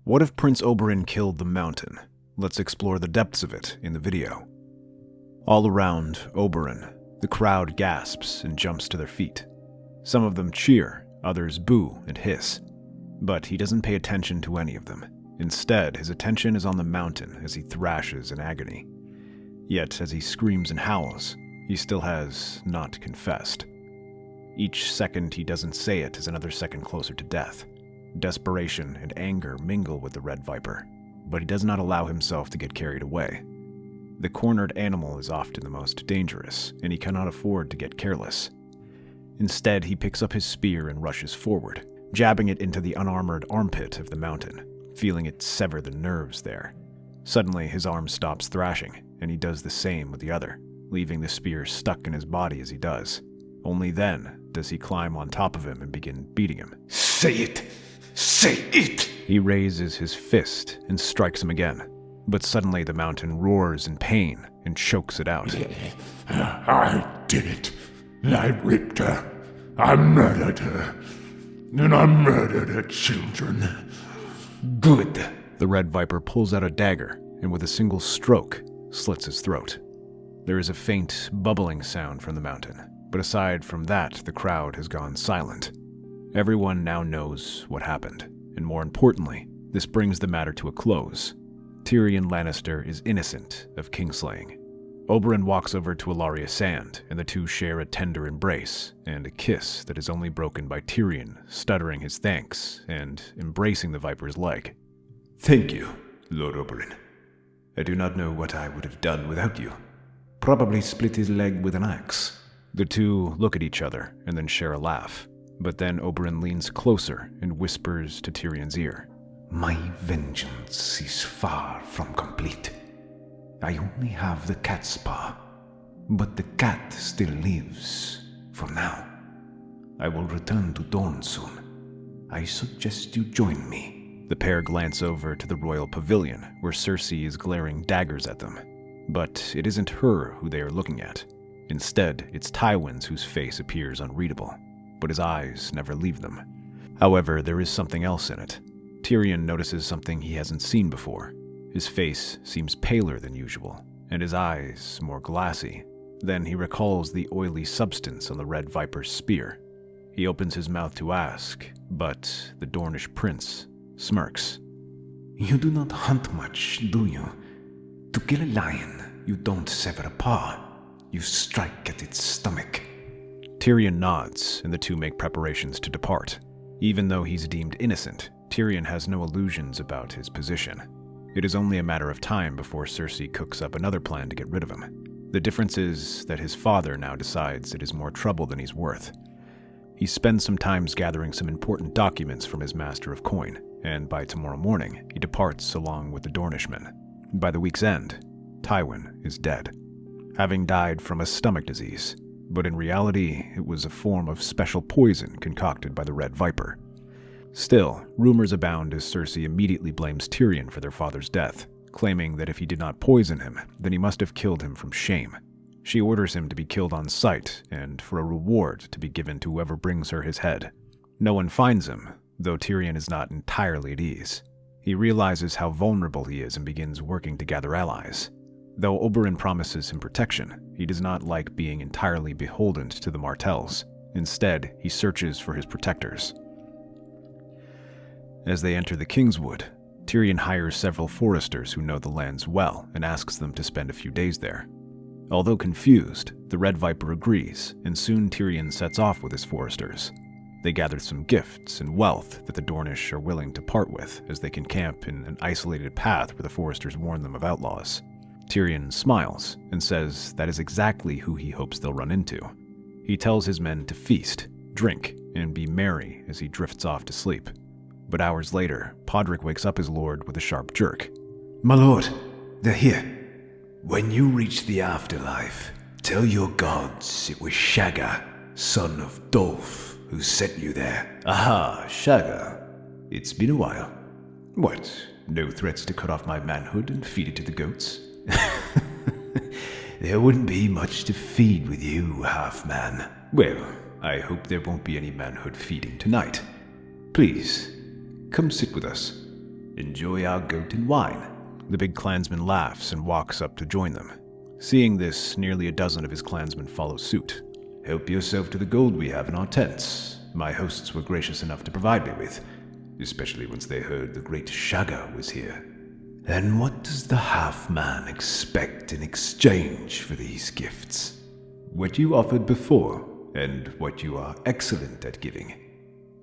What if Prince Oberyn killed the mountain? Let's explore the depths of it in the video. All around Oberyn, the crowd gasps and jumps to their feet. Some of them cheer, others boo and hiss. But he doesn't pay attention to any of them. Instead, his attention is on the mountain as he thrashes in agony. Yet, as he screams and howls, he still has not confessed. Each second he doesn't say it is another second closer to death. Desperation and anger mingle with the Red Viper, but he does not allow himself to get carried away. The cornered animal is often the most dangerous, and he cannot afford to get careless. Instead, he picks up his spear and rushes forward, jabbing it into the unarmored armpit of the mountain, feeling it sever the nerves there. Suddenly, his arm stops thrashing, and he does the same with the other, leaving the spear stuck in his body as he does. Only then does he climb on top of him and begin beating him. Say it! Say it! He raises his fist and strikes him again, but suddenly the mountain roars in pain and chokes it out. I did it. I raped her. I murdered her. And I murdered her children. Good. The Red Viper pulls out a dagger and with a single stroke slits his throat. There is a faint bubbling sound from the mountain, but aside from that, the crowd has gone silent. Everyone now knows what happened, and more importantly, this brings the matter to a close. Tyrion Lannister is innocent of kingslaying. Oberyn walks over to Ilaria Sand, and the two share a tender embrace, and a kiss that is only broken by Tyrion stuttering his thanks and embracing the Viper's leg. Thank you, Lord Oberyn. I do not know what I would have done without you. Probably split his leg with an axe. The two look at each other and then share a laugh, but then Oberyn leans closer and whispers to Tyrion's ear. My vengeance is far from complete. I only have the cat's paw, but the cat still lives, for now. I will return to Dorne soon. I suggest you join me. The pair glance over to the royal pavilion, where Cersei is glaring daggers at them. But it isn't her who they are looking at. Instead, it's Tywin's whose face appears unreadable, but his eyes never leave them. However, there is something else in it. Tyrion notices something he hasn't seen before. His face seems paler than usual, and his eyes more glassy. Then he recalls the oily substance on the Red Viper's spear. He opens his mouth to ask, but the Dornish prince smirks. You do not hunt much, do you? To kill a lion, you don't sever a paw. You strike at its stomach. Tyrion nods, and the two make preparations to depart. Even though he's deemed innocent, Tyrion has no illusions about his position. It is only a matter of time before Cersei cooks up another plan to get rid of him. The difference is that his father now decides it is more trouble than he's worth. He spends some time gathering some important documents from his master of coin, and by tomorrow morning, he departs along with the Dornishmen. By the week's end, Tywin is dead, having died from a stomach disease, but in reality, it was a form of special poison concocted by the Red Viper. Still, rumors abound as Cersei immediately blames Tyrion for their father's death, claiming that if he did not poison him, then he must have killed him from shame. She orders him to be killed on sight, and for a reward to be given to whoever brings her his head. No one finds him, though Tyrion is not entirely at ease. He realizes how vulnerable he is and begins working to gather allies. Though Oberyn promises him protection, he does not like being entirely beholden to the Martells. Instead, he searches for his protectors. As they enter the Kingswood, Tyrion hires several foresters who know the lands well and asks them to spend a few days there. Although confused, the Red Viper agrees, and soon Tyrion sets off with his foresters. They gather some gifts and wealth that the Dornish are willing to part with, as they can camp in an isolated path where the foresters warn them of outlaws. Tyrion smiles and says that is exactly who he hopes they'll run into. He tells his men to feast, drink, and be merry as he drifts off to sleep. But hours later, Podrick wakes up his lord with a sharp jerk. My lord, they're here. When you reach the afterlife, tell your gods it was Shagga, son of Dolph, who sent you there. Aha, Shagga. It's been a while. What, no threats to cut off my manhood and feed it to the goats? There wouldn't be much to feed with you, half-man. Well, I hope there won't be any manhood feeding tonight. Please, come sit with us. Enjoy our goat and wine." The big clansman laughs and walks up to join them. Seeing this, nearly a dozen of his clansmen follow suit. "Help yourself to the gold we have in our tents. My hosts were gracious enough to provide me with, especially once they heard the great Shagga was here." "And what does the half-man expect in exchange for these gifts?" "What you offered before, and what you are excellent at giving.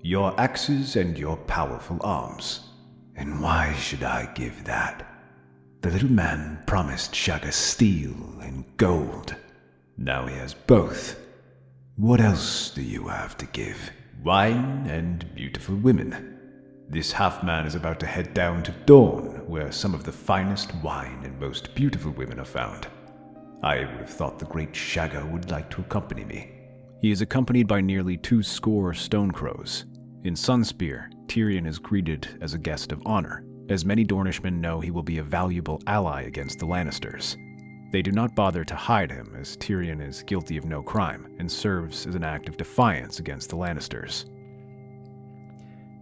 Your axes and your powerful arms." "And why should I give that? The little man promised Shagga steel and gold. Now he has both. What else do you have to give?" "Wine and beautiful women. This half-man is about to head down to Dawn, where some of the finest wine and most beautiful women are found. I would have thought the great Shagga would like to accompany me." He is accompanied by nearly 200 stone crows. In Sunspear, Tyrion is greeted as a guest of honor, as many Dornishmen know he will be a valuable ally against the Lannisters. They do not bother to hide him, as Tyrion is guilty of no crime and serves as an act of defiance against the Lannisters.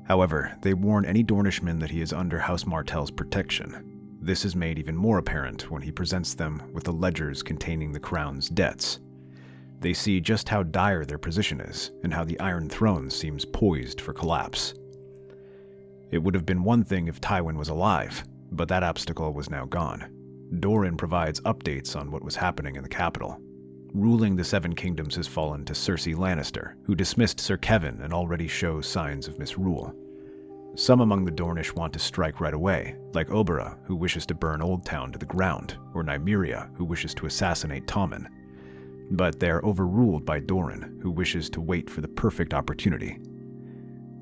However, they warn any Dornishman that he is under House Martell's protection. This is made even more apparent when he presents them with the ledgers containing the crown's debts. They see just how dire their position is, and how the Iron Throne seems poised for collapse. It would have been one thing if Tywin was alive, but that obstacle was now gone. Doran provides updates on what was happening in the capital. Ruling the Seven Kingdoms has fallen to Cersei Lannister, who dismissed Sir Kevan and already shows signs of misrule. Some among the Dornish want to strike right away, like Oberyn, who wishes to burn Old Town to the ground, or Nymeria, who wishes to assassinate Tommen. But they are overruled by Doran, who wishes to wait for the perfect opportunity.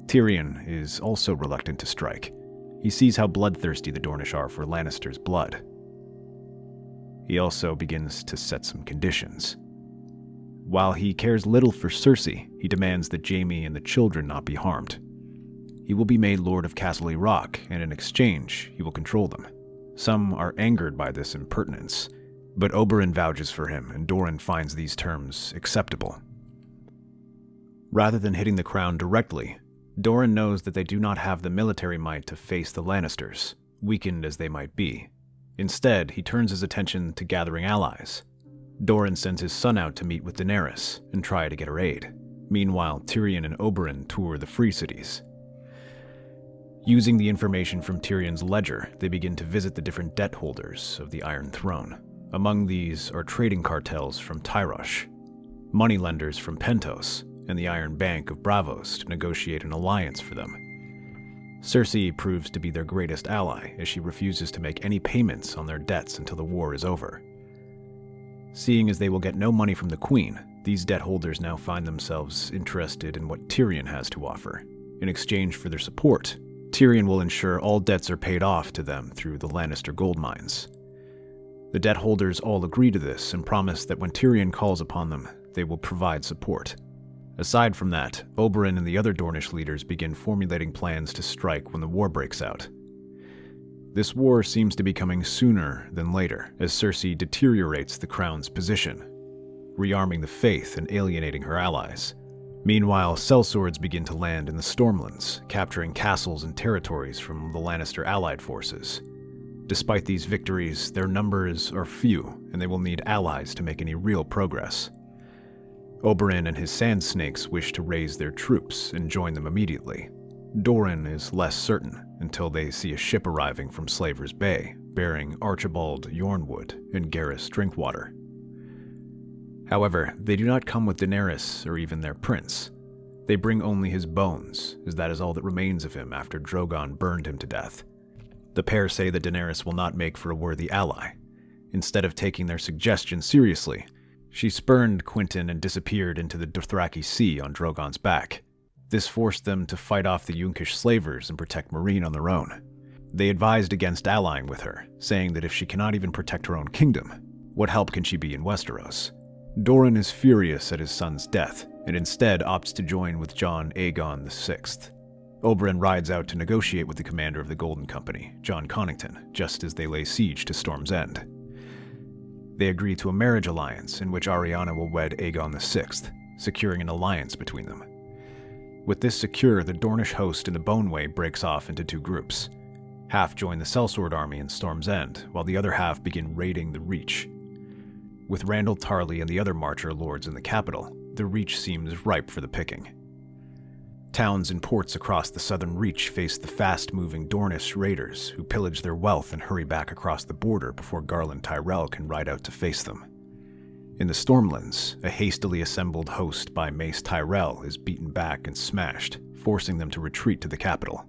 Tyrion is also reluctant to strike. He sees how bloodthirsty the Dornish are for Lannister's blood. He also begins to set some conditions. While he cares little for Cersei, he demands that Jaime and the children not be harmed. He will be made Lord of Castle Rock, and in exchange, he will control them. Some are angered by this impertinence, but Oberyn vouches for him, and Doran finds these terms acceptable. Rather than hitting the crown directly, Doran knows that they do not have the military might to face the Lannisters, weakened as they might be. Instead, he turns his attention to gathering allies. Doran sends his son out to meet with Daenerys and try to get her aid. Meanwhile, Tyrion and Oberyn tour the free cities. Using the information from Tyrion's ledger, they begin to visit the different debt holders of the Iron Throne. Among these are trading cartels from Tyrosh, moneylenders from Pentos, and the Iron Bank of Braavos to negotiate an alliance for them. Cersei proves to be their greatest ally, as she refuses to make any payments on their debts until the war is over. Seeing as they will get no money from the Queen, these debt holders now find themselves interested in what Tyrion has to offer. In exchange for their support, Tyrion will ensure all debts are paid off to them through the Lannister gold mines. The debt holders all agree to this and promise that when Tyrion calls upon them, they will provide support. Aside from that, Oberyn and the other Dornish leaders begin formulating plans to strike when the war breaks out. This war seems to be coming sooner than later, as Cersei deteriorates the crown's position, rearming the faith and alienating her allies. Meanwhile, sellswords begin to land in the Stormlands, capturing castles and territories from the Lannister allied forces. Despite these victories, their numbers are few, and they will need allies to make any real progress. Oberyn and his Sand Snakes wish to raise their troops and join them immediately. Doran is less certain until they see a ship arriving from Slaver's Bay, bearing Archibald Yornwood and Garrus Drinkwater. However, they do not come with Daenerys or even their prince. They bring only his bones, as that is all that remains of him after Drogon burned him to death. The pair say that Daenerys will not make for a worthy ally. Instead of taking their suggestion seriously, she spurned Quentyn and disappeared into the Dothraki Sea on Drogon's back. This forced them to fight off the Yunkish slavers and protect Meereen on their own. They advised against allying with her, saying that if she cannot even protect her own kingdom, what help can she be in Westeros? Doran is furious at his son's death, and instead opts to join with Jon Aegon VI. Oberyn rides out to negotiate with the commander of the Golden Company, Jon Connington, just as they lay siege to Storm's End. They agree to a marriage alliance in which Arianna will wed Aegon VI, securing an alliance between them. With this secure, the Dornish host in the Boneway breaks off into two groups. Half join the sellsword army in Storm's End, while the other half begin raiding the Reach. With Randall Tarley and the other Marcher lords in the capital, the Reach seems ripe for the picking. Towns and ports across the southern Reach face the fast-moving Dornish raiders who pillage their wealth and hurry back across the border before Garland Tyrell can ride out to face them. In the Stormlands, a hastily assembled host by Mace Tyrell is beaten back and smashed, forcing them to retreat to the capital.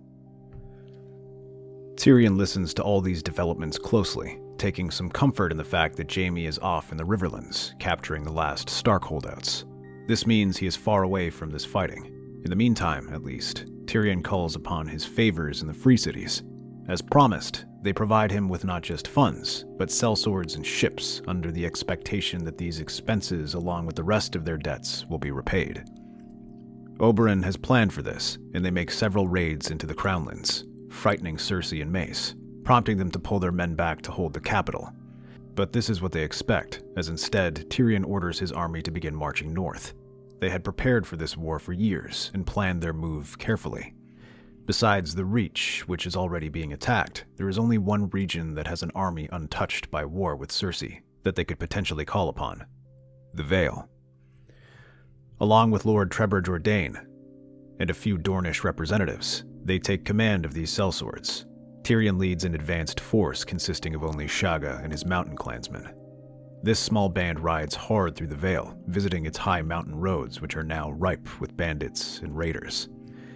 Tyrion listens to all these developments closely, taking some comfort in the fact that Jaime is off in the Riverlands, capturing the last Stark holdouts. This means he is far away from this fighting. In the meantime, at least, Tyrion calls upon his favors in the Free Cities. As promised, they provide him with not just funds, but sellswords and ships under the expectation that these expenses, along with the rest of their debts, will be repaid. Oberyn has planned for this, and they make several raids into the Crownlands, frightening Cersei and Mace, prompting them to pull their men back to hold the capital. But this is what they expect, as instead, Tyrion orders his army to begin marching north. They had prepared for this war for years and planned their move carefully. Besides the Reach, which is already being attacked, there is only one region that has an army untouched by war with Cersei that they could potentially call upon: the Vale. Along with Lord Trebor Jordain and a few Dornish representatives, they take command of these sellswords. Tyrion leads an advanced force consisting of only Shagga and his mountain clansmen. This small band rides hard through the Vale, visiting its high mountain roads, which are now ripe with bandits and raiders.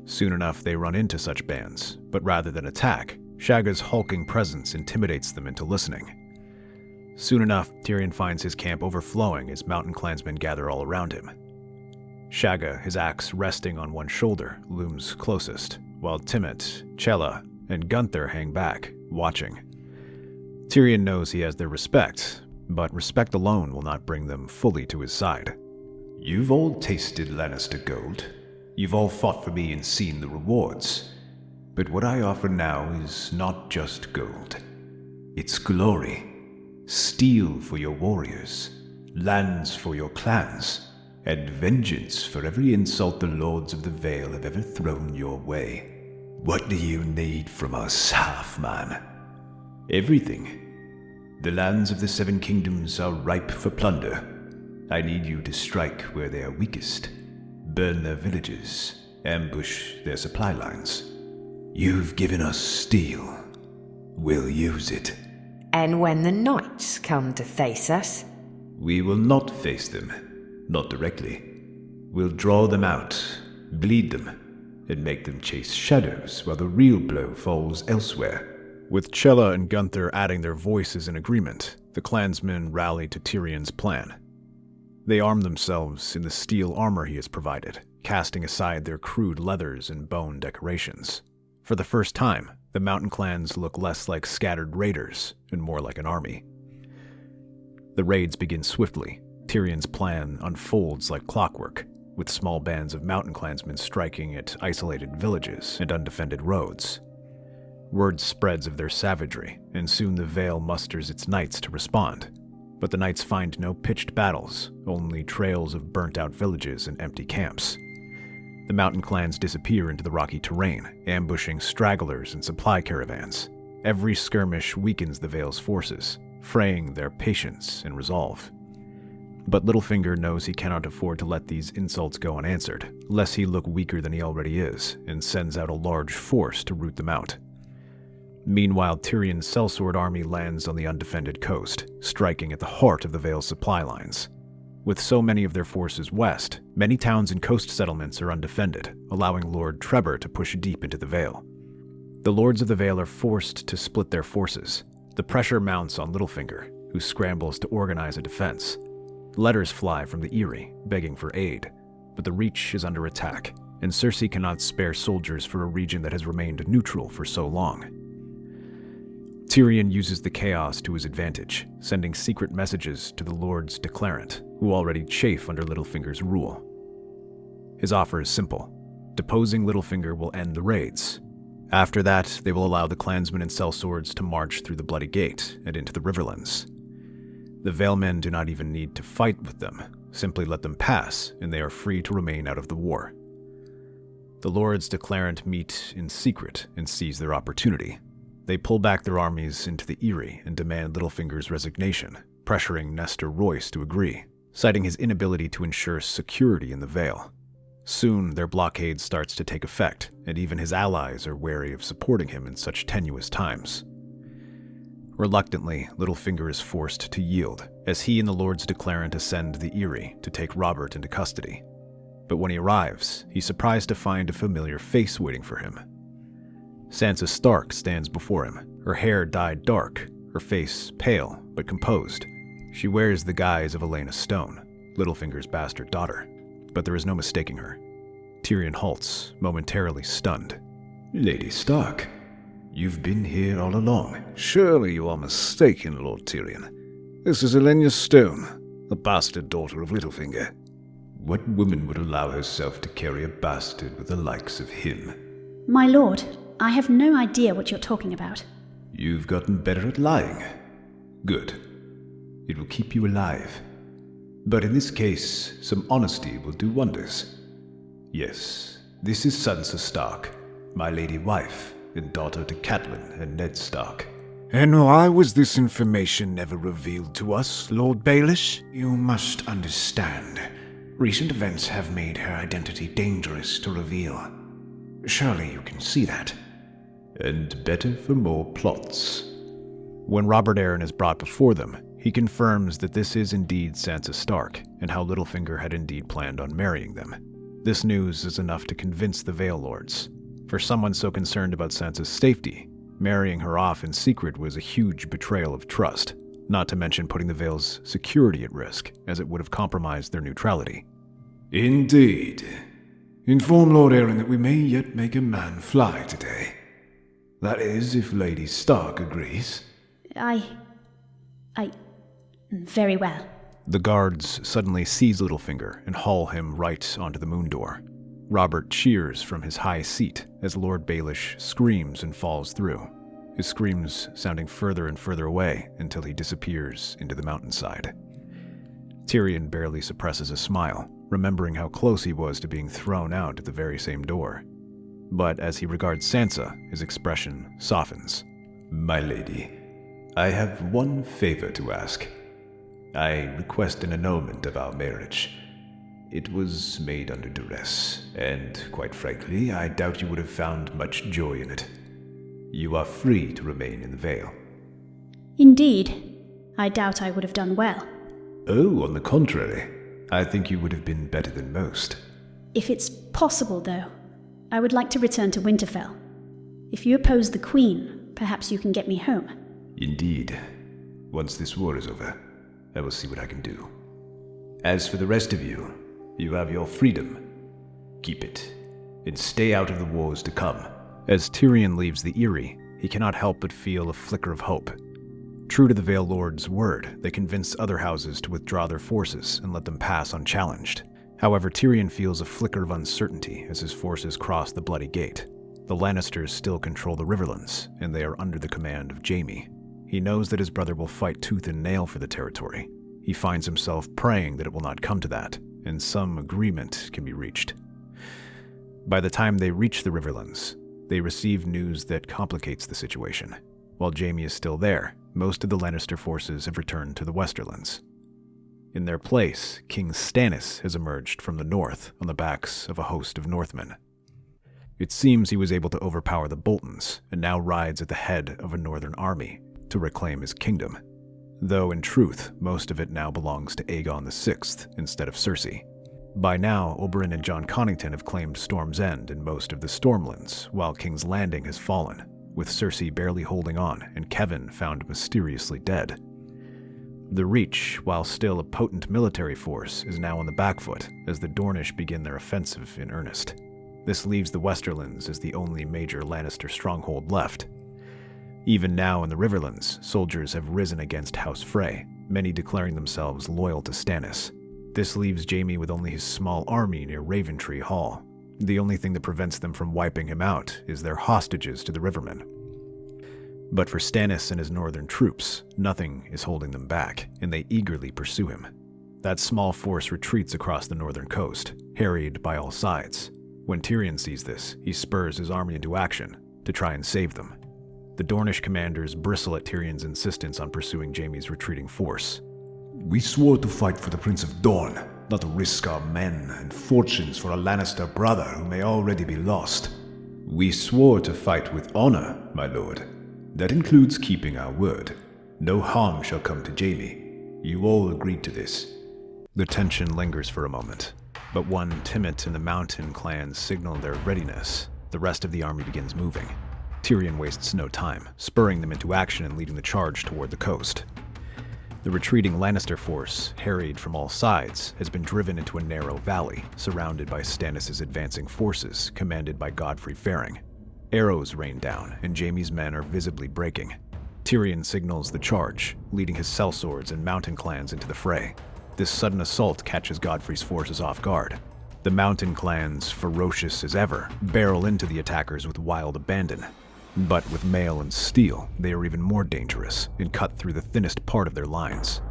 Soon enough, they run into such bands, but rather than attack, Shagga's hulking presence intimidates them into listening. Soon enough, Tyrion finds his camp overflowing as mountain clansmen gather all around him. Shagga, his axe resting on one shoulder, looms closest, while Timett, Chella, and Gunther hang back, watching. Tyrion knows he has their respect, but respect alone will not bring them fully to his side. You've all tasted Lannister gold. You've all fought for me and seen the rewards. But what I offer now is not just gold. It's glory. Steel for your warriors. Lands for your clans. And vengeance for every insult the Lords of the Vale have ever thrown your way. What do you need from us, half-man? Everything. The lands of the Seven Kingdoms are ripe for plunder. I need you to strike where they are weakest. Burn their villages, ambush their supply lines. You've given us steel. We'll use it. And when the knights come to face us? We will not face them. Not directly. We'll draw them out, bleed them, and make them chase shadows while the real blow falls elsewhere. With Chella and Gunther adding their voices in agreement, the clansmen rally to Tyrion's plan. They arm themselves in the steel armor he has provided, casting aside their crude leathers and bone decorations. For the first time, the mountain clans look less like scattered raiders and more like an army. The raids begin swiftly. Tyrion's plan unfolds like clockwork, with small bands of mountain clansmen striking at isolated villages and undefended roads. Word spreads of their savagery, and soon the Vale musters its knights to respond. But the knights find no pitched battles, only trails of burnt-out villages and empty camps. The mountain clans disappear into the rocky terrain, ambushing stragglers and supply caravans. Every skirmish weakens the Vale's forces, fraying their patience and resolve. But Littlefinger knows he cannot afford to let these insults go unanswered, lest he look weaker than he already is, and sends out a large force to root them out. Meanwhile, Tyrion's sellsword army lands on the undefended coast, striking at the heart of the Vale's supply lines. With so many of their forces west, many towns and coast settlements are undefended, allowing Lord Trebor to push deep into the Vale. The Lords of the Vale are forced to split their forces. The pressure mounts on Littlefinger, who scrambles to organize a defense. Letters fly from the Eyrie, begging for aid, but the Reach is under attack, and Cersei cannot spare soldiers for a region that has remained neutral for so long. Tyrion uses the chaos to his advantage, sending secret messages to the Lords Declarant, who already chafe under Littlefinger's rule. His offer is simple. Deposing Littlefinger will end the raids. After that, they will allow the clansmen and sellswords to march through the Bloody Gate and into the Riverlands. The Valemen do not even need to fight with them, simply let them pass, and they are free to remain out of the war. The Lords Declarant meet in secret and seize their opportunity. They pull back their armies into the Eyrie and demand Littlefinger's resignation, pressuring Nestor Royce to agree, citing his inability to ensure security in the Vale. Soon, their blockade starts to take effect, and even his allies are wary of supporting him in such tenuous times. Reluctantly, Littlefinger is forced to yield, as he and the Lords Declarant ascend the Eyrie to take Robert into custody. But when he arrives, he's surprised to find a familiar face waiting for him. Sansa Stark stands before him, her hair dyed dark, her face pale but composed. She wears the guise of Elena Stone, Littlefinger's bastard daughter, but there is no mistaking her. Tyrion halts, momentarily stunned. Lady Stark, you've been here all along. Surely you are mistaken, Lord Tyrion. This is Elena Stone, the bastard daughter of Littlefinger. What woman would allow herself to carry a bastard with the likes of him? My lord, I have no idea what you're talking about. You've gotten better at lying. Good. It will keep you alive. But in this case, some honesty will do wonders. Yes, this is Sansa Stark, my lady wife and daughter to Catelyn and Ned Stark. And why was this information never revealed to us, Lord Baelish? You must understand. Recent events have made her identity dangerous to reveal. Surely you can see that. And better for more plots. When Robert Arryn is brought before them, he confirms that this is indeed Sansa Stark, and how Littlefinger had indeed planned on marrying them. This news is enough to convince the Vale Lords. For someone so concerned about Sansa's safety, marrying her off in secret was a huge betrayal of trust, not to mention putting the Vale's security at risk, as it would have compromised their neutrality. Indeed. Inform Lord Arryn that we may yet make a man fly today. That is, if Lady Stark agrees. Very well. The guards suddenly seize Littlefinger and haul him right onto the moon door. Robert cheers from his high seat as Lord Baelish screams and falls through, his screams sounding further and further away until he disappears into the mountainside. Tyrion barely suppresses a smile, remembering how close he was to being thrown out at the very same door. But as he regards Sansa, his expression softens. My lady, I have one favor to ask. I request an annulment of our marriage. It was made under duress, and quite frankly, I doubt you would have found much joy in it. You are free to remain in the Vale. Indeed. I doubt I would have done well. Oh, on the contrary. I think you would have been better than most. If it's possible, though, I would like to return to Winterfell. If you oppose the Queen, perhaps you can get me home. Indeed. Once this war is over, I will see what I can do. As for the rest of you, you have your freedom. Keep it, and stay out of the wars to come. As Tyrion leaves the Eyrie, he cannot help but feel a flicker of hope. True to the Vale Lord's word, they convince other houses to withdraw their forces and let them pass unchallenged. However, Tyrion feels a flicker of uncertainty as his forces cross the Bloody Gate. The Lannisters still control the Riverlands, and they are under the command of Jaime. He knows that his brother will fight tooth and nail for the territory. He finds himself praying that it will not come to that, and some agreement can be reached. By the time they reach the Riverlands, they receive news that complicates the situation. While Jaime is still there, most of the Lannister forces have returned to the Westerlands. In their place, King Stannis has emerged from the north on the backs of a host of Northmen. It seems he was able to overpower the Boltons, and now rides at the head of a northern army to reclaim his kingdom, though in truth, most of it now belongs to Aegon VI instead of Cersei. By now, Oberyn and Jon Connington have claimed Storm's End and most of the Stormlands, while King's Landing has fallen, with Cersei barely holding on and Kevan found mysteriously dead. The Reach, while still a potent military force, is now on the back foot as the Dornish begin their offensive in earnest. This leaves the Westerlands as the only major Lannister stronghold left. Even now in the Riverlands, soldiers have risen against House Frey, many declaring themselves loyal to Stannis. This leaves Jaime with only his small army near Raventree Hall. The only thing that prevents them from wiping him out is their hostages to the Rivermen. But for Stannis and his northern troops, nothing is holding them back, and they eagerly pursue him. That small force retreats across the northern coast, harried by all sides. When Tyrion sees this, he spurs his army into action to try and save them. The Dornish commanders bristle at Tyrion's insistence on pursuing Jaime's retreating force. We swore to fight for the Prince of Dorne, not to risk our men and fortunes for a Lannister brother who may already be lost. We swore to fight with honor, my lord. That includes keeping our word. No harm shall come to Jaime. You all agreed to this. The tension lingers for a moment, but when Timett and the Mountain clans signal their readiness, the rest of the army begins moving. Tyrion wastes no time, spurring them into action and leading the charge toward the coast. The retreating Lannister force, harried from all sides, has been driven into a narrow valley, surrounded by Stannis' advancing forces, commanded by Godfrey Ferring. Arrows rain down, and Jaime's men are visibly breaking. Tyrion signals the charge, leading his sellswords and mountain clans into the fray. This sudden assault catches Godfrey's forces off guard. The mountain clans, ferocious as ever, barrel into the attackers with wild abandon. But with mail and steel, they are even more dangerous and cut through the thinnest part of their lines.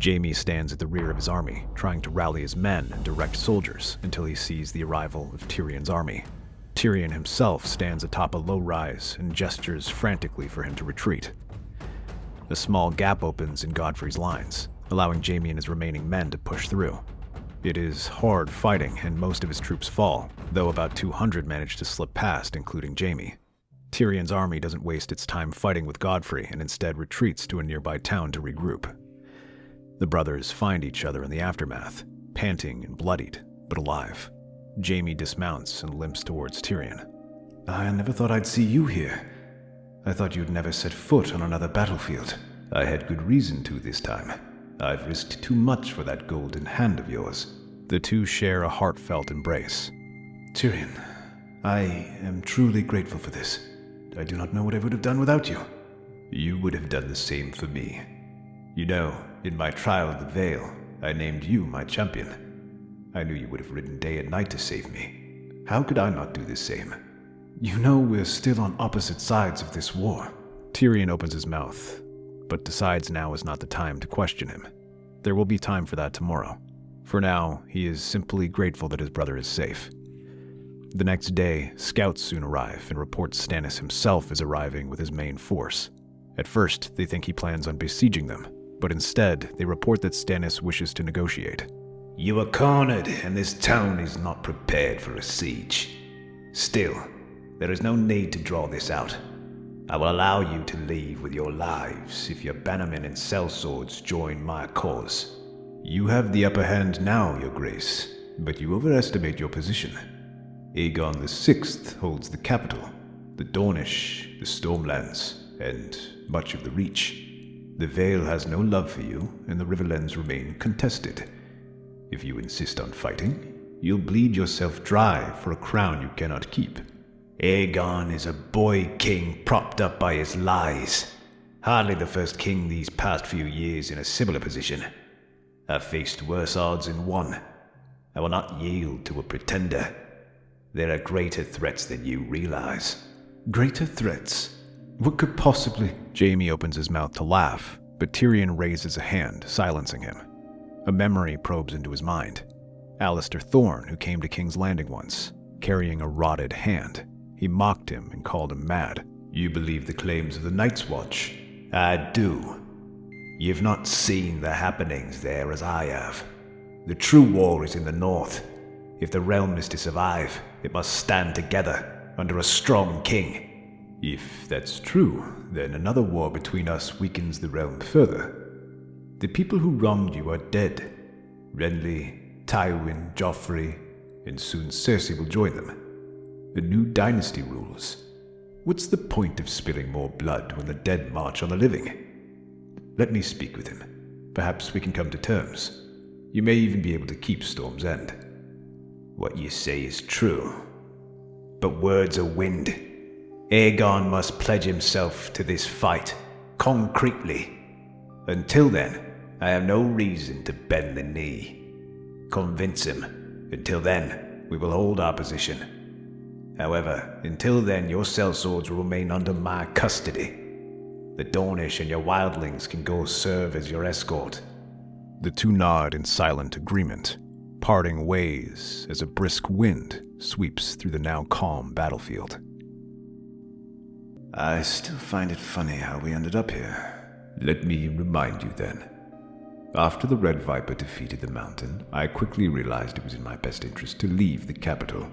Jaime stands at the rear of his army, trying to rally his men and direct soldiers until he sees the arrival of Tyrion's army. Tyrion himself stands atop a low rise and gestures frantically for him to retreat. A small gap opens in Godfrey's lines, allowing Jaime and his remaining men to push through. It is hard fighting, and most of his troops fall, though about 200 manage to slip past, including Jaime. Tyrion's army doesn't waste its time fighting with Godfrey and instead retreats to a nearby town to regroup. The brothers find each other in the aftermath, panting and bloodied, but alive. Jaime dismounts and limps towards Tyrion. I never thought I'd see you here. I thought you'd never set foot on another battlefield. I had good reason to this time. I've risked too much for that golden hand of yours. The two share a heartfelt embrace. Tyrion, I am truly grateful for this. I do not know what I would have done without you. You would have done the same for me. You know, in my trial of the Vale, I named you my champion. I knew you would have ridden day and night to save me. How could I not do the same? You know we're still on opposite sides of this war. Tyrion opens his mouth, but decides now is not the time to question him. There will be time for that tomorrow. For now, he is simply grateful that his brother is safe. The next day, scouts soon arrive and report Stannis himself is arriving with his main force. At first, they think he plans on besieging them, but instead, they report that Stannis wishes to negotiate. You are cornered, and this town is not prepared for a siege. Still, there is no need to draw this out. I will allow you to leave with your lives if your bannermen and sellswords join my cause. You have the upper hand now, your grace, but you overestimate your position. Aegon VI holds the capital, the Dornish, the Stormlands, and much of the Reach. The Vale has no love for you, and the Riverlands remain contested. If you insist on fighting, you'll bleed yourself dry for a crown you cannot keep. Aegon is a boy king propped up by his lies. Hardly the first king these past few years in a similar position. I've faced worse odds in one. I will not yield to a pretender. There are greater threats than you realize. Greater threats? What could possibly... Jaime opens his mouth to laugh, but Tyrion raises a hand, silencing him. A memory probes into his mind. Alistair Thorne, who came to King's Landing once, carrying a rotted hand. He mocked him and called him mad. You believe the claims of the Night's Watch? I do. You've not seen the happenings there as I have. The true war is in the north. If the realm is to survive, it must stand together under a strong king. If that's true, then another war between us weakens the realm further. The people who wronged you are dead. Renly, Tywin, Joffrey, and soon Cersei will join them. A new dynasty rules. What's the point of spilling more blood when the dead march on the living? Let me speak with him. Perhaps we can come to terms. You may even be able to keep Storm's End. What you say is true. But words are wind. Aegon must pledge himself to this fight, concretely. Until then, I have no reason to bend the knee. Convince him. Until then, we will hold our position. However, until then, your sellswords will remain under my custody. The Dornish and your wildlings can go serve as your escort. The two nod in silent agreement, parting ways as a brisk wind sweeps through the now calm battlefield. I still find it funny how we ended up here. Let me remind you then. After the Red Viper defeated the mountain, I quickly realized it was in my best interest to leave the capital.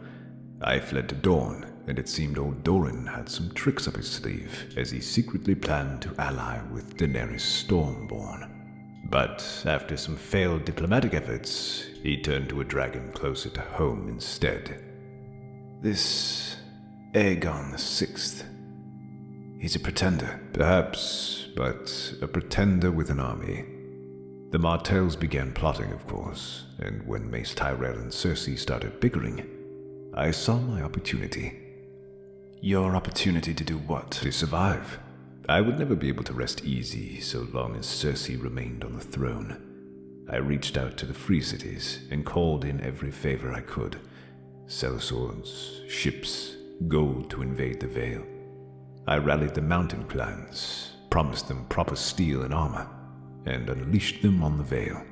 I fled to Dawn, and it seemed old Oberyn had some tricks up his sleeve, as he secretly planned to ally with Daenerys Stormborn. But after some failed diplomatic efforts, he turned to a dragon closer to home instead. This Aegon VI. He's a pretender. Perhaps, but a pretender with an army. The Martells began plotting, of course, and when Mace Tyrell and Cersei started bickering, I saw my opportunity. Your opportunity to do what? To survive. I would never be able to rest easy so long as Cersei remained on the throne. I reached out to the free cities and called in every favor I could. Sellswords, ships, gold to invade the Vale. I rallied the mountain clans, promised them proper steel and armor, and unleashed them on the Vale.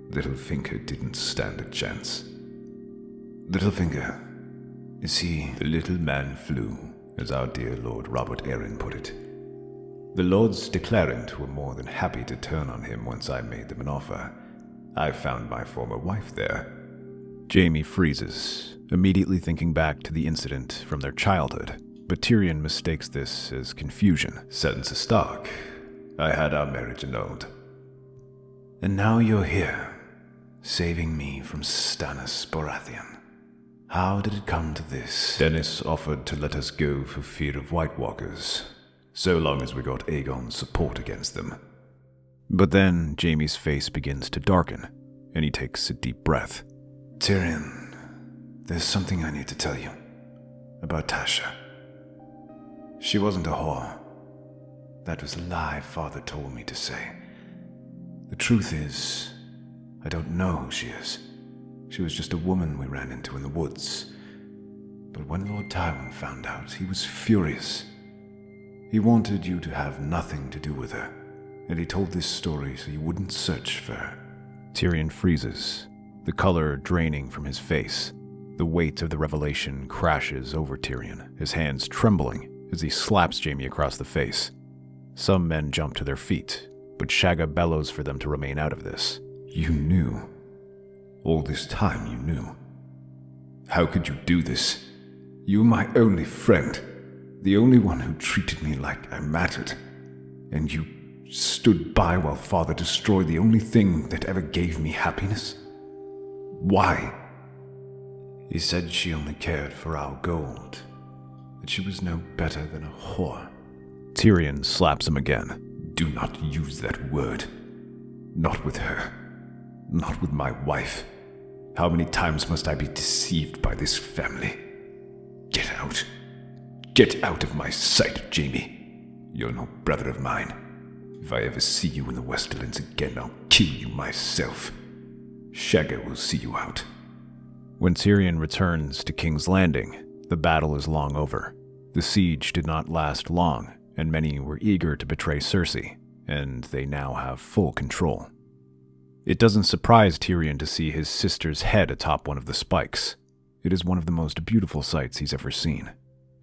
Littlefinger didn't stand a chance. Littlefinger, is he? The little man flew, as our dear Lord Robert Arryn put it. The Lords Declarant were more than happy to turn on him once I made them an offer. I found my former wife there. Jaime freezes, immediately thinking back to the incident from their childhood, but Tyrion mistakes this as confusion. Sansa Stark, I had our marriage annulled. And now you're here, saving me from Stannis Baratheon. How did it come to this? Stannis offered to let us go for fear of White Walkers, so long as we got Aegon's support against them. But then Jaime's face begins to darken, and he takes a deep breath. Tyrion, there's something I need to tell you about Tasha. She wasn't a whore. That was a lie Father told me to say. The truth is, I don't know who she is. She was just a woman we ran into in the woods. But when Lord Tywin found out, he was furious. He wanted you to have nothing to do with her, and he told this story so you wouldn't search for her. Tyrion freezes, the color draining from his face. The weight of the revelation crashes over Tyrion, his hands trembling as he slaps Jaime across the face. Some men jump to their feet, but Shagga bellows for them to remain out of this. You knew. All this time you knew. How could you do this? You were my only friend, the only one who treated me like I mattered. And you stood by while Father destroyed the only thing that ever gave me happiness? Why? He said she only cared for our gold, that she was no better than a whore. Tyrion slaps him again. Do not use that word. Not with her. Not with my wife. How many times must I be deceived by this family? Get out. Get out of my sight, Jaime. You're no brother of mine. If I ever see you in the Westerlands again, I'll kill you myself. Shagga will see you out. When Tyrion returns to King's Landing, the battle is long over. The siege did not last long, and many were eager to betray Cersei, and they now have full control. It doesn't surprise Tyrion to see his sister's head atop one of the spikes. It is one of the most beautiful sights he's ever seen.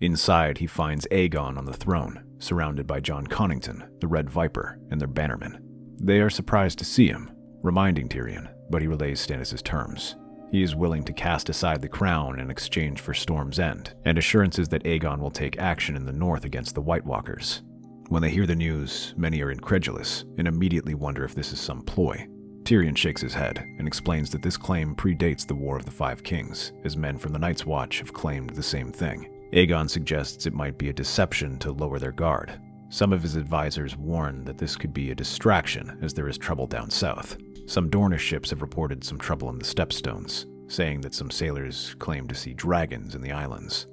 Inside, he finds Aegon on the throne, surrounded by Jon Connington, the Red Viper, and their bannermen. They are surprised to see him, reminding Tyrion, but he relays Stannis' terms. He is willing to cast aside the crown in exchange for Storm's End, and assurances that Aegon will take action in the north against the White Walkers. When they hear the news, many are incredulous and immediately wonder if this is some ploy. Tyrion shakes his head and explains that this claim predates the War of the Five Kings, as men from the Night's Watch have claimed the same thing. Aegon suggests it might be a deception to lower their guard. Some of his advisors warn that this could be a distraction, as there is trouble down south. Some Dornish ships have reported some trouble in the Stepstones, saying that some sailors claim to see dragons in the islands.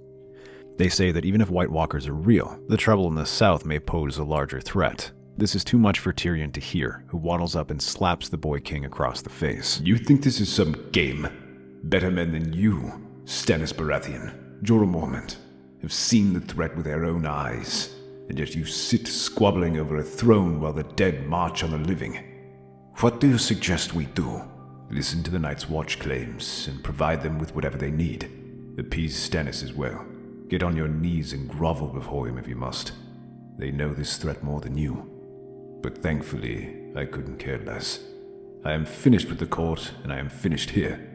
They say that even if White Walkers are real, the trouble in the south may pose a larger threat. This is too much for Tyrion to hear, who waddles up and slaps the boy king across the face. You think this is some game? Better men than you, Stannis Baratheon, Jorah Mormont, have seen the threat with their own eyes, and yet you sit squabbling over a throne while the dead march on the living. What do you suggest we do? Listen to the Night's Watch claims and provide them with whatever they need. Appease Stannis as well. Get on your knees and grovel before him if you must. They know this threat more than you. But thankfully, I couldn't care less. I am finished with the court, and I am finished here.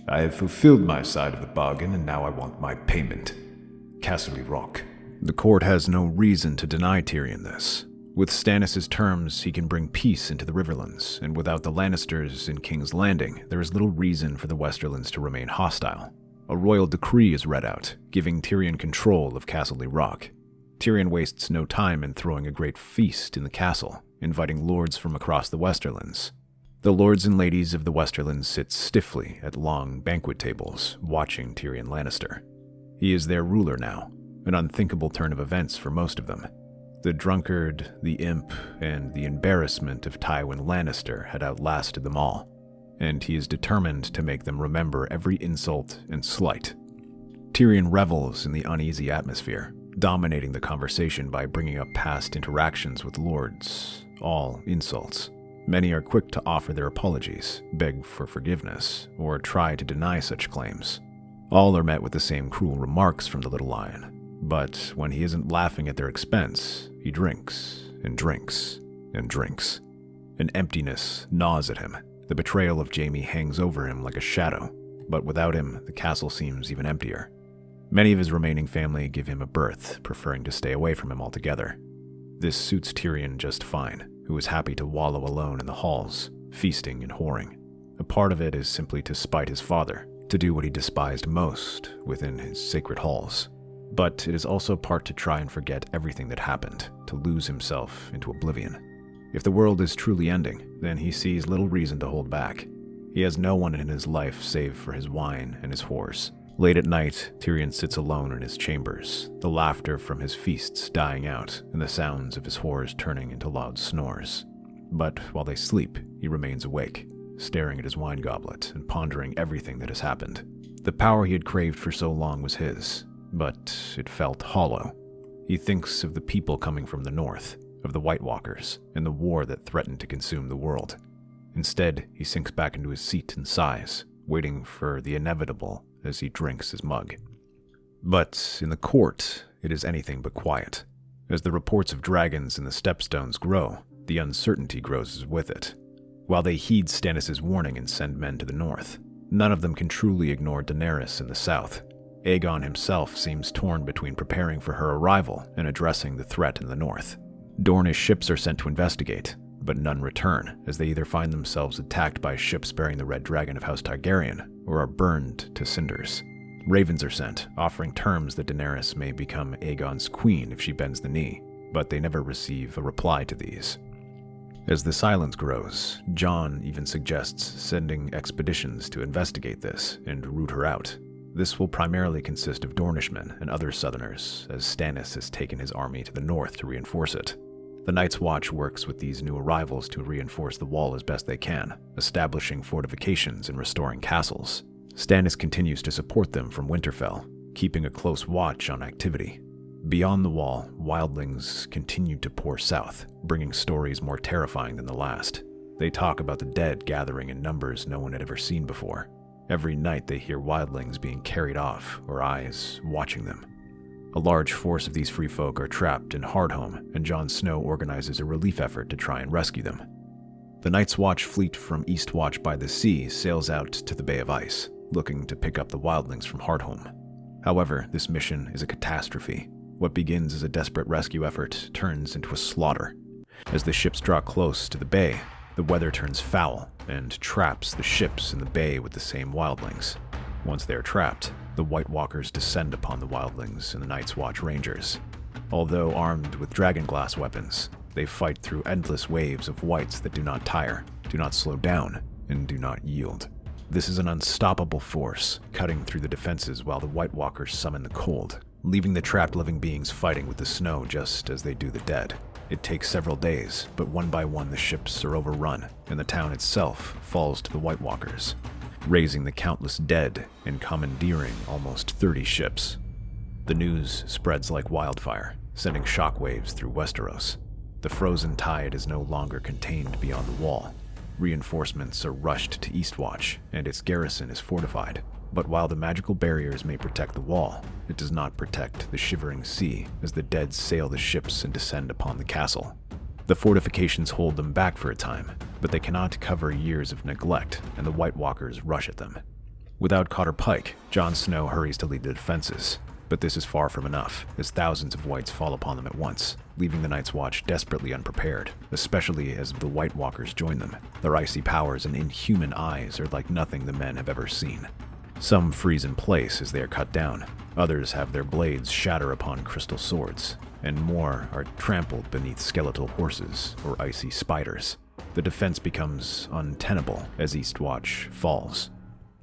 I have fulfilled my side of the bargain, and now I want my payment. Castle Rock. The court has no reason to deny Tyrion this. With Stannis' terms, he can bring peace into the Riverlands, and without the Lannisters in King's Landing, there is little reason for the Westerlands to remain hostile. A royal decree is read out, giving Tyrion control of Castle Rock. Tyrion wastes no time in throwing a great feast in the castle, inviting lords from across the Westerlands. The lords and ladies of the Westerlands sit stiffly at long banquet tables, watching Tyrion Lannister. He is their ruler now, an unthinkable turn of events for most of them. The drunkard, the imp, and the embarrassment of Tywin Lannister had outlasted them all, and he is determined to make them remember every insult and slight. Tyrion revels in the uneasy atmosphere, dominating the conversation by bringing up past interactions with lords, all insults. Many are quick to offer their apologies, beg for forgiveness, or try to deny such claims. All are met with the same cruel remarks from the little lion, but when he isn't laughing at their expense, he drinks and drinks and drinks. An emptiness gnaws at him. The betrayal of Jaime hangs over him like a shadow, but without him, the castle seems even emptier. Many of his remaining family give him a berth, preferring to stay away from him altogether. This suits Tyrion just fine, who is happy to wallow alone in the halls, feasting and whoring. A part of it is simply to spite his father, to do what he despised most within his sacred halls. But it is also part to try and forget everything that happened, to lose himself into oblivion. If the world is truly ending, then he sees little reason to hold back. He has no one in his life save for his wine and his whores. Late at night, Tyrion sits alone in his chambers, the laughter from his feasts dying out and the sounds of his whores turning into loud snores. But while they sleep, he remains awake, staring at his wine goblet and pondering everything that has happened. The power he had craved for so long was his, but it felt hollow. He thinks of the people coming from the north, of the White Walkers, and the war that threatened to consume the world. Instead, he sinks back into his seat and sighs, waiting for the inevitable as he drinks his mug. But in the court, it is anything but quiet. As the reports of dragons and the stepstones grow, the uncertainty grows with it. While they heed Stannis' warning and send men to the north, none of them can truly ignore Daenerys in the south. Aegon himself seems torn between preparing for her arrival and addressing the threat in the north. Dornish ships are sent to investigate, but none return, as they either find themselves attacked by ships bearing the Red Dragon of House Targaryen, or are burned to cinders. Ravens are sent, offering terms that Daenerys may become Aegon's queen if she bends the knee, but they never receive a reply to these. As the silence grows, Jon even suggests sending expeditions to investigate this and root her out. This will primarily consist of Dornishmen and other Southerners, as Stannis has taken his army to the north to reinforce it. The Night's Watch works with these new arrivals to reinforce the wall as best they can, establishing fortifications and restoring castles. Stannis continues to support them from Winterfell, keeping a close watch on activity. Beyond the wall, wildlings continue to pour south, bringing stories more terrifying than the last. They talk about the dead gathering in numbers no one had ever seen before. Every night they hear wildlings being carried off, or eyes watching them. A large force of these free folk are trapped in Hardhome, and Jon Snow organizes a relief effort to try and rescue them. The Night's Watch fleet from Eastwatch by the Sea sails out to the Bay of Ice, looking to pick up the wildlings from Hardhome. However, this mission is a catastrophe. What begins as a desperate rescue effort turns into a slaughter. As the ships draw close to the bay, the weather turns foul and traps the ships in the bay with the same wildlings. Once they are trapped, the White Walkers descend upon the wildlings and the Night's Watch Rangers. Although armed with dragonglass weapons, they fight through endless waves of whites that do not tire, do not slow down, and do not yield. This is an unstoppable force, cutting through the defenses while the White Walkers summon the cold, leaving the trapped living beings fighting with the snow just as they do the dead. It takes several days, but one by one the ships are overrun, and the town itself falls to the White Walkers, raising the countless dead and commandeering almost 30 ships. The news spreads like wildfire, sending shockwaves through Westeros. The frozen tide is no longer contained beyond the wall. Reinforcements are rushed to Eastwatch, and its garrison is fortified. But while the magical barriers may protect the wall, it does not protect the shivering sea as the dead sail the ships and descend upon the castle. The fortifications hold them back for a time, but they cannot cover years of neglect, and the White Walkers rush at them. Without Cotter Pike, Jon Snow hurries to lead the defenses, but this is far from enough, as thousands of Whites fall upon them at once, leaving the Night's Watch desperately unprepared, especially as the White Walkers join them. Their icy powers and inhuman eyes are like nothing the men have ever seen. Some freeze in place as they are cut down, others have their blades shatter upon crystal swords, and more are trampled beneath skeletal horses or icy spiders. The defense becomes untenable as Eastwatch falls.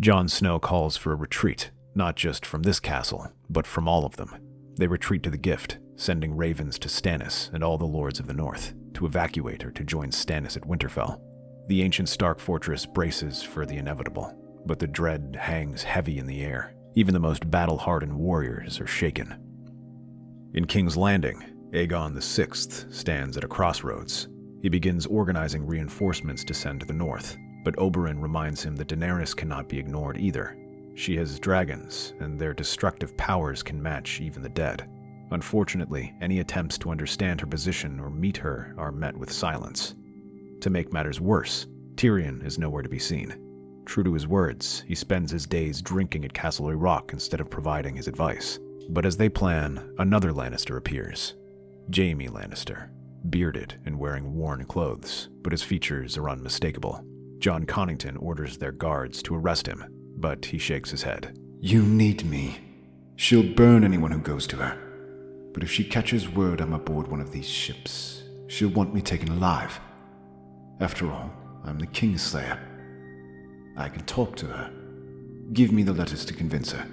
Jon Snow calls for a retreat, not just from this castle, but from all of them. They retreat to the Gift, sending ravens to Stannis and all the lords of the North to evacuate or to join Stannis at Winterfell. The ancient Stark fortress braces for the inevitable, but the dread hangs heavy in the air. Even the most battle-hardened warriors are shaken. In King's Landing, Aegon VI stands at a crossroads. He begins organizing reinforcements to send to the north, but Oberyn reminds him that Daenerys cannot be ignored either. She has dragons, and their destructive powers can match even the dead. Unfortunately, any attempts to understand her position or meet her are met with silence. To make matters worse, Tyrion is nowhere to be seen. True to his words, he spends his days drinking at Castle Rock instead of providing his advice. But as they plan, another Lannister appears. Jaime Lannister, bearded and wearing worn clothes, but his features are unmistakable. Jon Connington orders their guards to arrest him, but he shakes his head. You need me. She'll burn anyone who goes to her. But if she catches word I'm aboard one of these ships, she'll want me taken alive. After all, I'm the Kingslayer. I can talk to her. Give me the letters to convince her.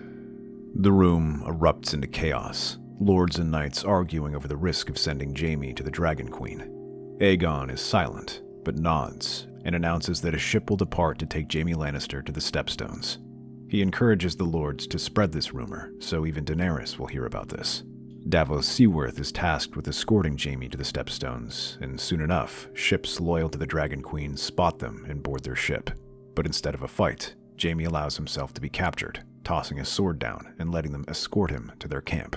The room erupts into chaos, lords and knights arguing over the risk of sending Jaime to the Dragon Queen. Aegon is silent, but nods, and announces that a ship will depart to take Jaime Lannister to the Stepstones. He encourages the lords to spread this rumor, so even Daenerys will hear about this. Davos Seaworth is tasked with escorting Jaime to the Stepstones, and soon enough, ships loyal to the Dragon Queen spot them and board their ship. But instead of a fight, Jaime allows himself to be captured, tossing his sword down and letting them escort him to their camp.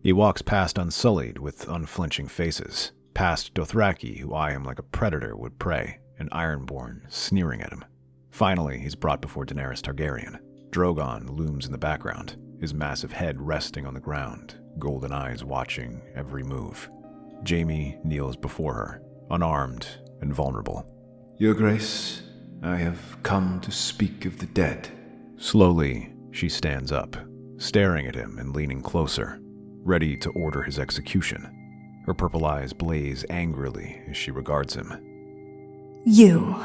He walks past Unsullied with unflinching faces, past Dothraki who eye him like a predator would prey, and Ironborn sneering at him. Finally, he's brought before Daenerys Targaryen. Drogon looms in the background, his massive head resting on the ground, golden eyes watching every move. Jaime kneels before her, unarmed and vulnerable. Your Grace, I have come to speak of the dead. Slowly, she stands up, staring at him and leaning closer, ready to order his execution. Her purple eyes blaze angrily as she regards him. You.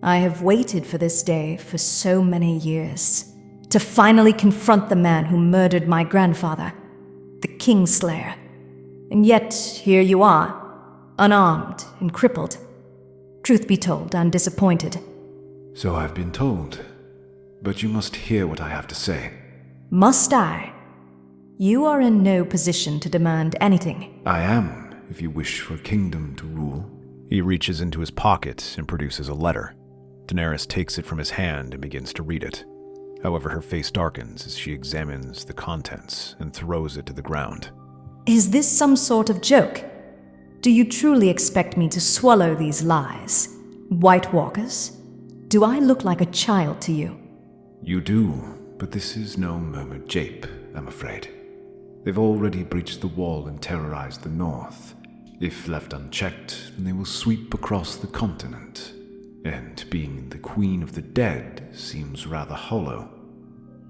I have waited for this day for so many years, to finally confront the man who murdered my grandfather, the Kingslayer. And yet, here you are, unarmed and crippled. Truth be told, I'm disappointed. So I've been told. But you must hear what I have to say. Must I? You are in no position to demand anything. I am, if you wish for a kingdom to rule. He reaches into his pocket and produces a letter. Daenerys takes it from his hand and begins to read it. However, her face darkens as she examines the contents and throws it to the ground. Is this some sort of joke? Do you truly expect me to swallow these lies? White Walkers? Do I look like a child to you? You do, but this is no murmured jape, I'm afraid. They've already breached the wall and terrorized the north. If left unchecked, they will sweep across the continent. And being the Queen of the Dead seems rather hollow.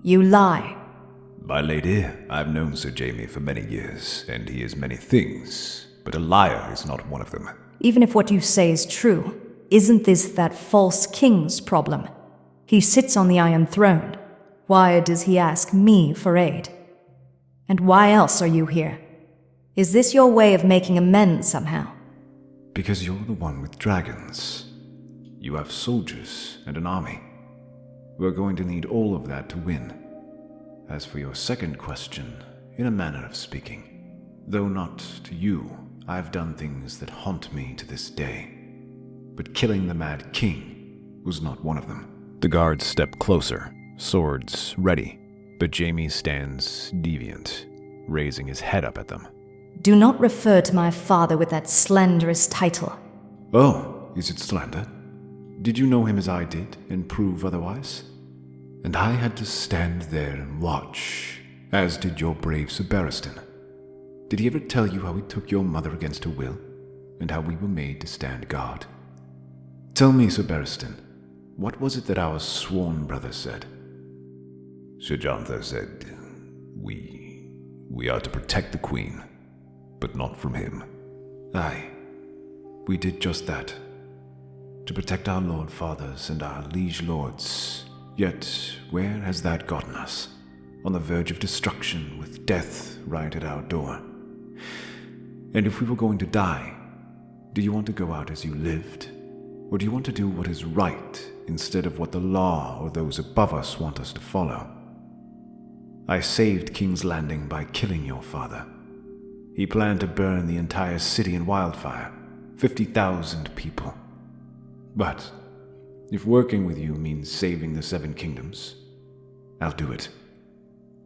You lie. My lady, I've known Sir Jaime for many years, and he is many things, but a liar is not one of them. Even if what you say is true, isn't this that false king's problem? He sits on the Iron Throne. Why does he ask me for aid? And why else are you here? Is this your way of making amends somehow? Because you're the one with dragons. You have soldiers and an army. We're going to need all of that to win. As for your second question, in a manner of speaking, though not to you, I've done things that haunt me to this day. But killing the Mad King was not one of them. The guards step closer, swords ready, but Jaime stands deviant, raising his head up at them. Do not refer to my father with that slanderous title. Oh, is it slander? Did you know him as I did and prove otherwise? And I had to stand there and watch, as did your brave Sir Barristan. Did he ever tell you how he took your mother against her will, and how we were made to stand guard? Tell me, Sir Barristan, what was it that our sworn brother said? Sir Jontha said, We are to protect the Queen, but not from him. Aye, we did just that. To protect our Lord Fathers and our liege lords. Yet, where has that gotten us? On the verge of destruction, with death right at our door. And if we were going to die, do you want to go out as you lived? Or do you want to do what is right, instead of what the law or those above us want us to follow? I saved King's Landing by killing your father. He planned to burn the entire city in wildfire, 50,000 people. But if working with you means saving the Seven Kingdoms, I'll do it.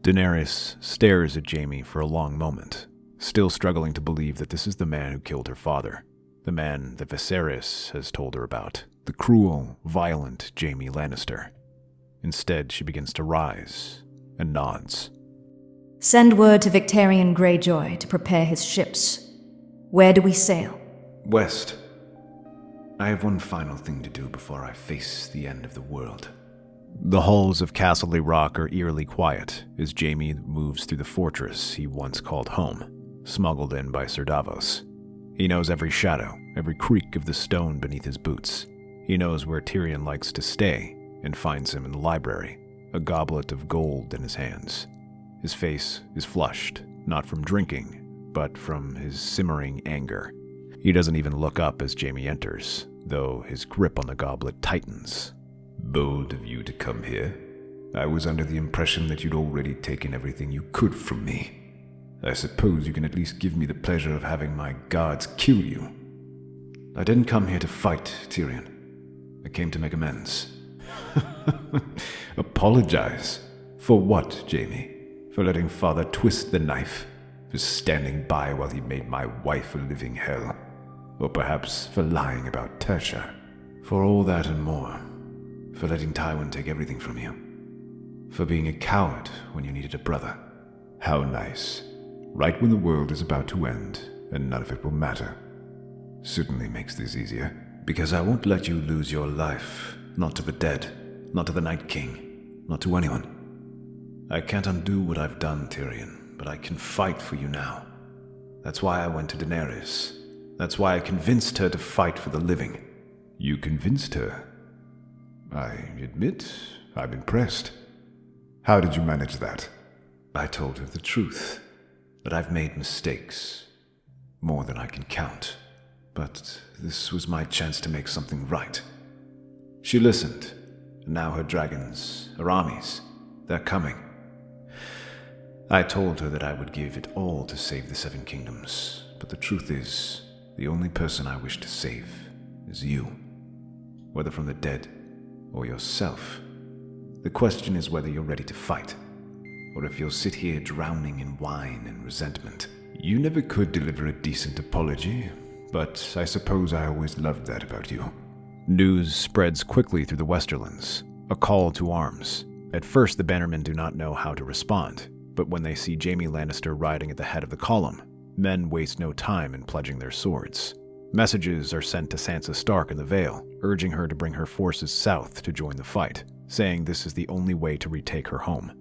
Daenerys stares at Jaime for a long moment, still struggling to believe that this is the man who killed her father, the man that Viserys has told her about, the cruel, violent Jaime Lannister. Instead, she begins to rise and nods. Send word to Victarion Greyjoy to prepare his ships. Where do we sail? West. I have one final thing to do before I face the end of the world. The halls of Castle Rock are eerily quiet as Jaime moves through the fortress he once called home, smuggled in by Sir Davos. He knows every shadow, every creak of the stone beneath his boots. He knows where Tyrion likes to stay and finds him in the library, a goblet of gold in his hands. His face is flushed, not from drinking, but from his simmering anger. He doesn't even look up as Jaime enters, though his grip on the goblet tightens. Bold of you to come here. I was under the impression that you'd already taken everything you could from me. I suppose you can at least give me the pleasure of having my guards kill you. I didn't come here to fight, Tyrion. I came to make amends. Apologize? For what, Jaime? For letting father twist the knife? For standing by while he made my wife a living hell? Or perhaps for lying about Tertia? For all that and more. For letting Tywin take everything from you. For being a coward when you needed a brother. How nice. Right when the world is about to end, and none of it will matter. Certainly makes this easier. Because I won't let you lose your life. Not to the dead. Not to the Night King. Not to anyone. I can't undo what I've done, Tyrion, but I can fight for you now. That's why I went to Daenerys. That's why I convinced her to fight for the living. You convinced her? I admit, I'm impressed. How did you manage that? I told her the truth, that I've made mistakes. More than I can count. But this was my chance to make something right. She listened, and now her dragons, her armies, they're coming. I told her that I would give it all to save the Seven Kingdoms, but the truth is, the only person I wish to save is you. Whether from the dead or yourself. The question is whether you're ready to fight, or if you'll sit here drowning in wine and resentment. You never could deliver a decent apology, but I suppose I always loved that about you. News spreads quickly through the Westerlands, a call to arms. At first, the bannermen do not know how to respond, but when they see Jaime Lannister riding at the head of the column, men waste no time in pledging their swords. Messages are sent to Sansa Stark in the Vale, urging her to bring her forces south to join the fight, saying this is the only way to retake her home.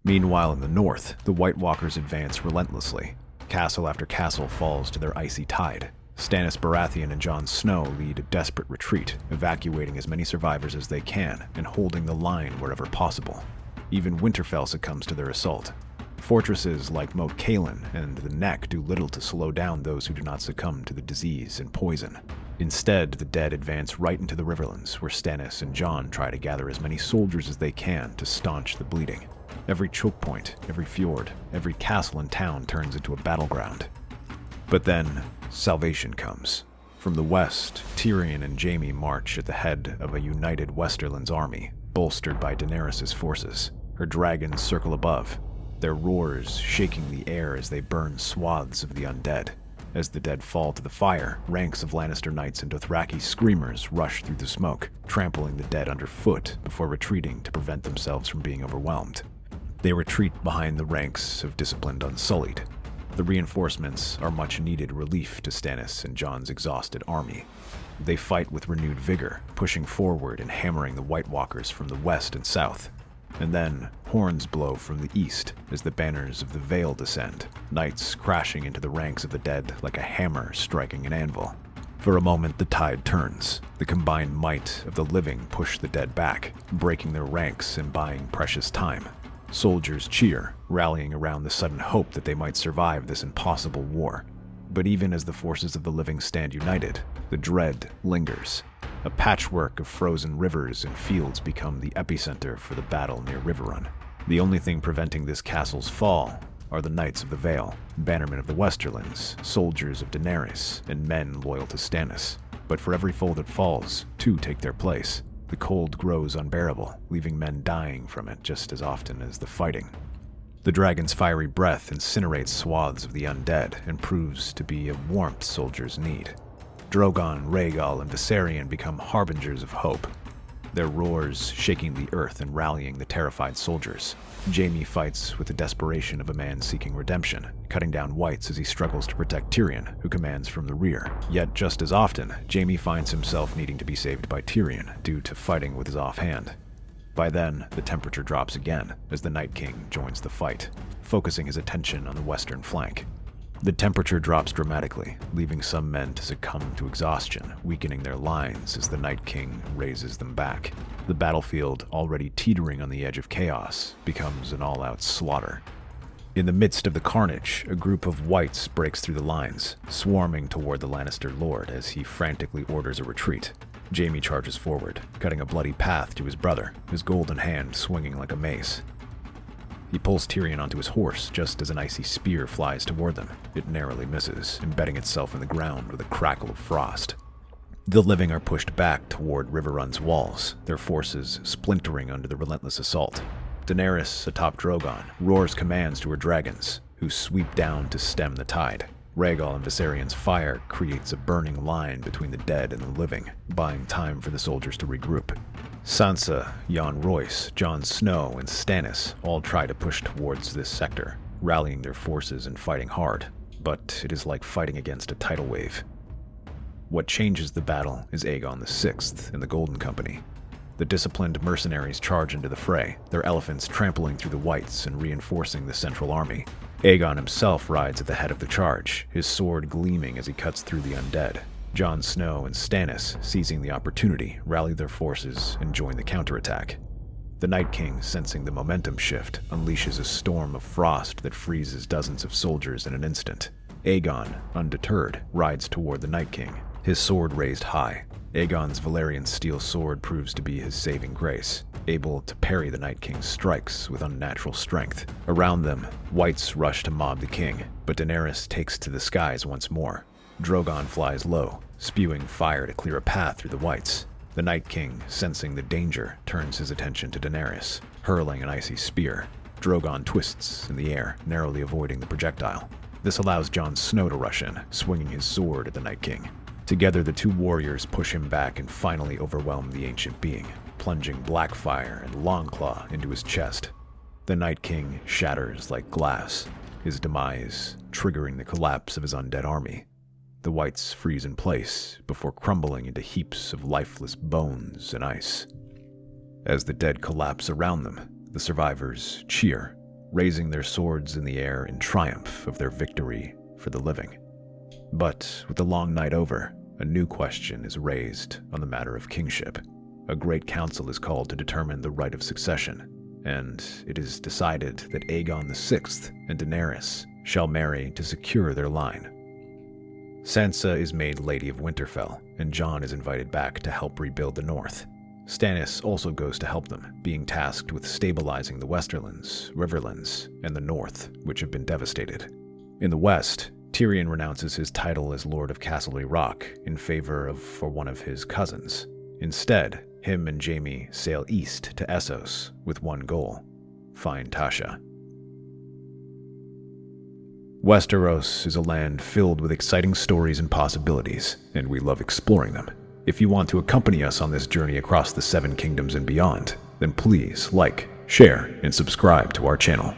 Meanwhile, in the north, the White Walkers advance relentlessly. Castle after castle falls to their icy tide. Stannis Baratheon and Jon Snow lead a desperate retreat, evacuating as many survivors as they can and holding the line wherever possible. Even Winterfell succumbs to their assault. Fortresses like Moat Cailin and the Neck do little to slow down those who do not succumb to the disease and poison. Instead, the dead advance right into the Riverlands, where Stannis and Jon try to gather as many soldiers as they can to staunch the bleeding. Every choke point, every fjord, every castle and town turns into a battleground. But then, salvation comes. From the west, Tyrion and Jaime march at the head of a united Westerlands army, bolstered by Daenerys' forces. Her dragons circle above, their roars shaking the air as they burn swaths of the undead. As the dead fall to the fire, ranks of Lannister knights and Dothraki screamers rush through the smoke, trampling the dead underfoot before retreating to prevent themselves from being overwhelmed. They retreat behind the ranks of disciplined Unsullied. The reinforcements are much-needed relief to Stannis and Jon's exhausted army. They fight with renewed vigor, pushing forward and hammering the White Walkers from the west and south. And then, horns blow from the east as the banners of the Vale descend, knights crashing into the ranks of the dead like a hammer striking an anvil. For a moment, the tide turns. The combined might of the living push the dead back, breaking their ranks and buying precious time. Soldiers cheer, rallying around the sudden hope that they might survive this impossible war. But even as the forces of the living stand united, the dread lingers. A patchwork of frozen rivers and fields become the epicenter for the battle near Riverrun. The only thing preventing this castle's fall are the Knights of the Vale, bannermen of the Westerlands, soldiers of Daenerys, and men loyal to Stannis. But for every foe that falls, two take their place. The cold grows unbearable, leaving men dying from it just as often as the fighting. The dragon's fiery breath incinerates swaths of the undead and proves to be a warmth soldiers need. Drogon, Rhaegal, and Viserion become harbingers of hope, their roars shaking the earth and rallying the terrified soldiers. Jaime fights with the desperation of a man seeking redemption, cutting down whites as he struggles to protect Tyrion, who commands from the rear. Yet just as often, Jaime finds himself needing to be saved by Tyrion due to fighting with his offhand. By then, the temperature drops again as the Night King joins the fight, focusing his attention on the western flank. The temperature drops dramatically, leaving some men to succumb to exhaustion, weakening their lines as the Night King raises them back. The battlefield, already teetering on the edge of chaos, becomes an all-out slaughter. In the midst of the carnage, a group of whites breaks through the lines, swarming toward the Lannister lord as he frantically orders a retreat. Jaime charges forward, cutting a bloody path to his brother, his golden hand swinging like a mace. He pulls Tyrion onto his horse just as an icy spear flies toward them. It narrowly misses, embedding itself in the ground with a crackle of frost. The living are pushed back toward Riverrun's walls, their forces splintering under the relentless assault. Daenerys, atop Drogon, roars commands to her dragons, who sweep down to stem the tide. Rhaegal and Viserion's fire creates a burning line between the dead and the living, buying time for the soldiers to regroup. Sansa, Jon Royce, Jon Snow, and Stannis all try to push towards this sector, rallying their forces and fighting hard, but it is like fighting against a tidal wave. What changes the battle is Aegon VI and the Golden Company. The disciplined mercenaries charge into the fray, their elephants trampling through the whites and reinforcing the central army. Aegon himself rides at the head of the charge, his sword gleaming as he cuts through the undead. Jon Snow and Stannis, seizing the opportunity, rally their forces and join the counterattack. The Night King, sensing the momentum shift, unleashes a storm of frost that freezes dozens of soldiers in an instant. Aegon, undeterred, rides toward the Night King, his sword raised high. Aegon's Valyrian steel sword proves to be his saving grace, able to parry the Night King's strikes with unnatural strength. Around them, whites rush to mob the king, but Daenerys takes to the skies once more. Drogon flies low, spewing fire to clear a path through the whites. The Night King, sensing the danger, turns his attention to Daenerys, hurling an icy spear. Drogon twists in the air, narrowly avoiding the projectile. This allows Jon Snow to rush in, swinging his sword at the Night King. Together, the two warriors push him back and finally overwhelm the ancient being, plunging Blackfire and Longclaw into his chest. The Night King shatters like glass, his demise triggering the collapse of his undead army. The whites freeze in place before crumbling into heaps of lifeless bones and ice. As the dead collapse around them, the survivors cheer, raising their swords in the air in triumph of their victory for the living. But with the long night over, a new question is raised on the matter of kingship. A great council is called to determine the right of succession, and it is decided that Aegon VI and Daenerys shall marry to secure their line. Sansa is made Lady of Winterfell, and Jon is invited back to help rebuild the north. Stannis also goes to help them, being tasked with stabilizing the Westerlands, Riverlands, and the north, which have been devastated. In the west, Tyrion renounces his title as Lord of Castle Rock in favor of for one of his cousins. Instead, Him and Jaime sail east to Essos with one goal: find Tasha. Westeros is a land filled with exciting stories and possibilities, and we love exploring them. If you want to accompany us on this journey across the Seven Kingdoms and beyond, then please like, share, and subscribe to our channel.